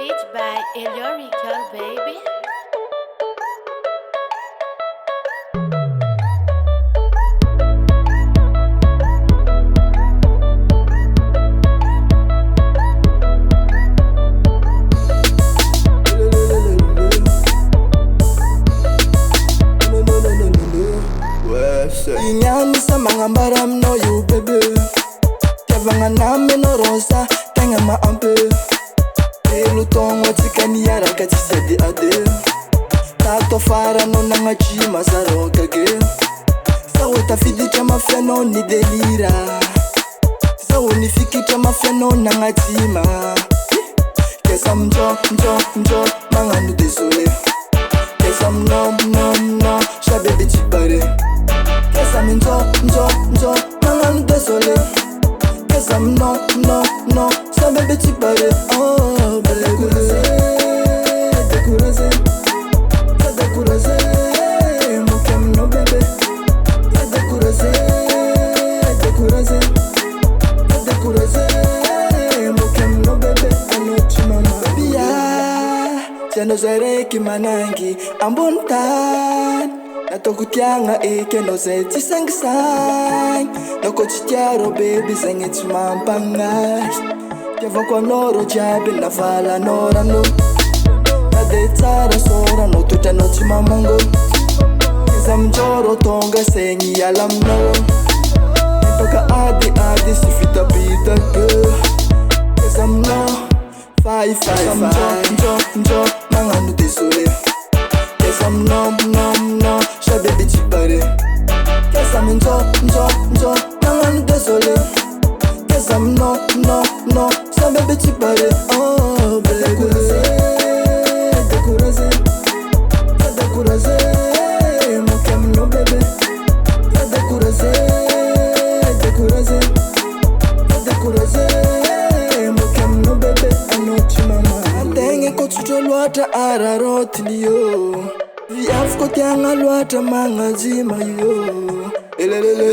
Beach by Eliorica, baby. Inyani sa mga baram no you baby. Kevanga nami no rosa tenga ma ampe. Elu tongo tikani yara kati sedi ade. Tato fara no nanga chima saro kage. Sawo tafidi chama feno ni delira. Sawo ni fiki chama feno nanga chima. Kesa mjo manga nu desole. Kesa no shababy chibare. Kesa njo manga nu desole. Kesa no shababy chibare. Oh baby Dekuraze mukem no bebe. Dekuraze mukem no bebe. Anochi mama biya Jano zere kimanangi ambuntan Natokutianga eke no zeti sang Noko chitiaro baby zengi tumampanga Kevo kwa noro jabi na fala nora no Nade tsara sora no tuja no chimamango Kisa mjoro tonga sengi alam no Nipaka adi sifita pita girl Kisa mno Fai njo manga nu desole. Kesa no shababy chibare. Kesa njo manga nu desole. Kesa no shababy chibare. Oh Dekuraze mukem no bebe. Dekuraze mukem no bebe. Anochi mama atenge kochucho lwata araroti liyo. Viafko tianga lwata manga zima yo. Elelele